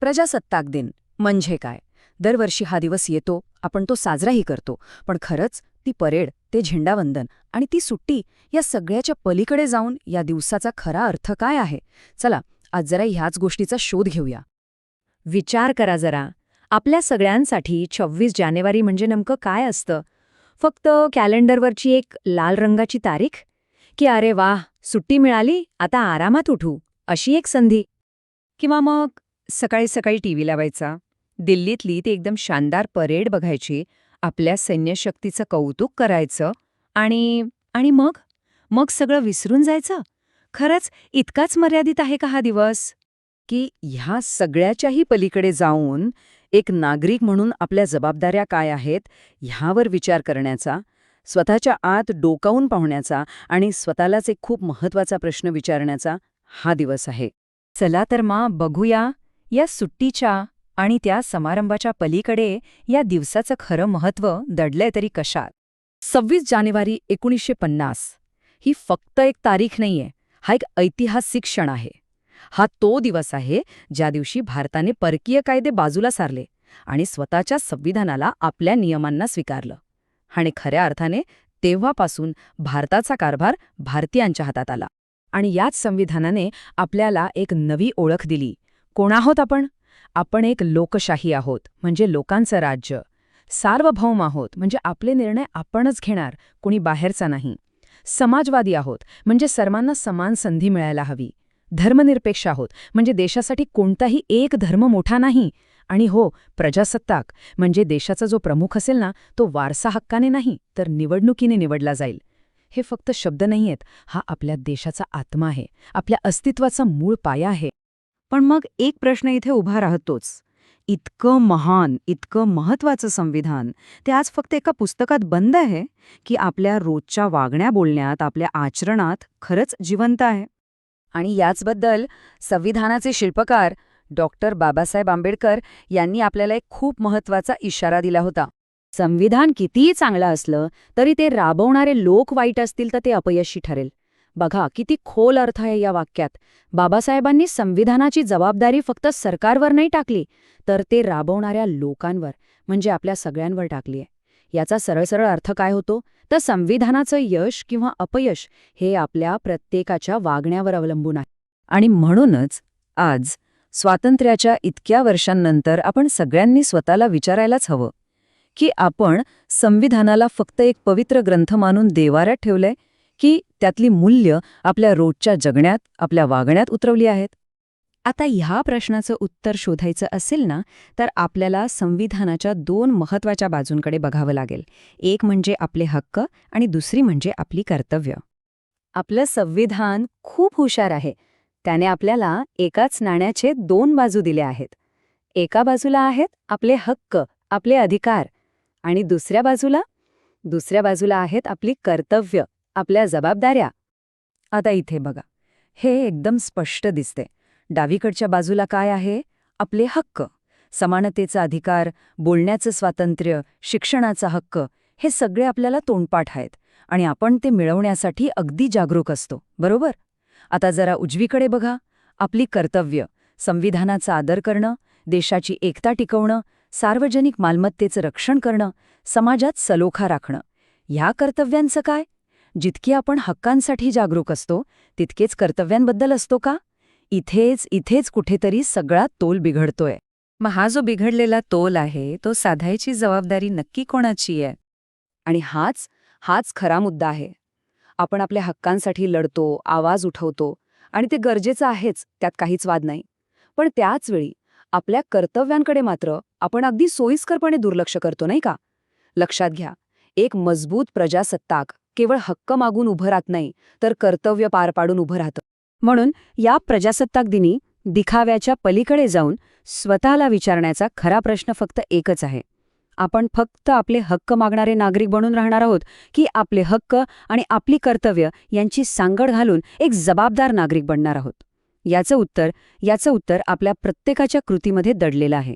प्रजासत्ताक दिन म्हणजे काय? दरवर्षी हा दिवस येतो, आपण तो साजराही करतो. पण खरंच ती परेड, ते झेंडावंदन आणि ती सुट्टी या सगळ्याच्या पलीकडे जाऊन या दिवसाचा खरा अर्थ काय आहे? चला, आज जरा ह्याच गोष्टीचा शोध घेऊया. विचार करा जरा. आपल्या सगळ्यांसाठी 26 जानेवारी म्हणजे नेमकं काय असतं? फक्त कॅलेंडरवरची एक लाल रंगाची तारीख? की अरे वाह, सुट्टी मिळाली, आता आरामात उठू, अशी एक संधी? किंवा मग सकाळी सकाळी टीव्ही लावायचा, दिल्लीतली ती एकदम शानदार परेड बघायची, आपल्या सैन्यशक्तीचं कौतुक करायचं आणि आणि मग मग सगळं विसरून जायचं? खरंच इतकाच मर्यादित आहे का हा दिवस? की ह्या सगळ्याच्याही पलीकडे जाऊन एक नागरिक म्हणून आपल्या जबाबदाऱ्या काय आहेत ह्यावर विचार करण्याचा, स्वतःच्या आत डोकावून पाहण्याचा आणि स्वतःलाच एक खूप महत्वाचा प्रश्न विचारण्याचा हा दिवस आहे. चला तर मग बघूया या सुट्टीच्या आणि त्या समारंभाच्या पलीकडे या दिवसाचं खरं महत्त्व दडलंय तरी कशात. 26 जानेवारी 1950 ही फक्त एक तारीख नाहीये, हा एक ऐतिहासिक क्षण आहे. हा तो दिवस आहे ज्या दिवशी भारताने परकीय कायदे बाजूला सारले आणि स्वतःच्या संविधानाला आपल्या नियमांना स्वीकारलं. आणि खऱ्या अर्थाने तेव्हापासून भारताचा कारभार भारतीयांच्या हातात आला. आणि याच संविधानाने आपल्याला एक नवी ओळख दिली. कोण आहोत आपण? आपण एक लोकशाही आहोत, म्हणजे लोकांचं राज्य. सार्वभौम आहोत, म्हणजे आपले निर्णय आपणच घेणार, कोणी बाहेरचा नाही. समाजवादी आहोत, म्हणजे सर्वांना समान संधी मिळायला हवी. धर्मनिरपेक्ष आहोत, म्हणजे देशासाठी कोणताही एक धर्म मोठा नाही. आणि हो, प्रजासत्ताक म्हणजे देशाचा जो प्रमुख असेल ना, तो वारसा हक्काने नाही, तर निवडणुकीने निवडला जाईल. हे फक्त शब्द नाहीयेत, हा आपल्या देशाचा आत्मा आहे, आपल्या अस्तित्वाचा मूळ पाया आहे. पण मग एक प्रश्न इथे उभा राहतोच. इतकं महान, इतकं महत्वाचं संविधान ते आज फक्त एका पुस्तकात बंद आहे की आपल्या रोजच्या वागण्या बोलण्यात, आपल्या आचरणात खरंच जिवंत आहे? आणि याचबद्दल संविधानाचे शिल्पकार डॉक्टर बाबासाहेब आंबेडकर यांनी आपल्याला एक खूप महत्वाचा इशारा दिला होता. संविधान कितीही चांगलं असलं तरी ते राबवणारे लोक वाईट असतील तर ते अपयशी ठरेल. बघा किती खोल अर्थ आहे या वाक्यात. बाबासाहेबांनी संविधानाची जबाबदारी फक्त सरकारवर नाही टाकली, तर ते राबवणाऱ्या लोकांवर म्हणजे आपल्या सगळ्यांवर टाकली आहे. याचा सरळ अर्थ काय होतो? तर संविधानाचं यश किंवा अपयश हे आपल्या प्रत्येकाच्या वागण्यावर अवलंबून आहे. आणि म्हणूनच आज स्वातंत्र्याच्या इतक्या वर्षांनंतर आपण सगळ्यांनी स्वतःला विचारायलाच हवं की आपण संविधानाला फक्त एक पवित्र ग्रंथ मानून देवाऱ्यात ठेवलंय की त्यातली मूल्य आपल्या रोजच्या जगण्यात, आपल्या वागण्यात उतरवली आहेत. आता ह्या प्रश्नाचं उत्तर शोधायचं असेल ना, तर आपल्याला संविधानाच्या 2 महत्त्वाच्या बाजूंकडे बघावं लागेल. एक म्हणजे आपले हक्क आणि दुसरी म्हणजे आपली कर्तव्य. आपलं संविधान खूप हुशार आहे. त्याने आपल्याला एकाच नाण्याचे 2 बाजू दिल्या आहेत. एका बाजूला आहेत आपले हक्क, आपले अधिकार आणि दुसऱ्या बाजूला आहेत आपली कर्तव्य, आपल्या जबाबदाऱ्या. आता इथे बघा, हे एकदम स्पष्ट दिसते. डावीकडच्या बाजूला काय आहे? आपले हक्क, समानतेचा अधिकार, बोलण्याचं स्वातंत्र्य, शिक्षणाचा हक्क, हे सगळे आपल्याला तोंडपाठ आहेत आणि आपण ते मिळवण्यासाठी अगदी जागरूक असतो, बरोबर? आता जरा उजवीकडे बघा, आपली कर्तव्य, संविधानाचा आदर करणं, देशाची एकता टिकवणं, सार्वजनिक मालमत्तेचं रक्षण करणं, समाजात सलोखा राखणं. ह्या कर्तव्यांचं काय? जितकी आपण हक्कांसाठी जागरूक असतो तितकेच कर्तव्यांबद्दल असतो का? इथेच कुठेतरी सगळा तोल बिघडतोय. मग हा जो बिघडलेला तोल आहे तो साधायची जबाबदारी नक्की कोणाची आहे? आणि हाच खरा मुद्दा आहे. आपण आपल्या हक्कांसाठी लढतो, आवाज उठवतो आणि ते गरजेचं आहेच, त्यात काहीच वाद नाही. पण त्याचवेळी आपल्या कर्तव्यांकडे मात्र आपण अगदी सोयीस्करपणे दुर्लक्ष करतो, नाही का? लक्षात घ्या, एक मजबूत प्रजासत्ताक केवळ हक्क मागून उभं राहत नाही, तर कर्तव्य पार पाडून उभं राहतं. म्हणून या प्रजासत्ताक दिनी दिखाव्याच्या पलीकडे जाऊन स्वतःला विचारण्याचा खरा प्रश्न फक्त एकच आहे. आपण फक्त आपले हक्क मागणारे नागरिक बनून राहणार आहोत की आपले हक्क आणि आपली कर्तव्य यांची सांगड घालून एक जबाबदार नागरिक बनणार आहोत? याचं उत्तर आपल्या प्रत्येकाच्या कृतीमध्ये दडलेलं आहे.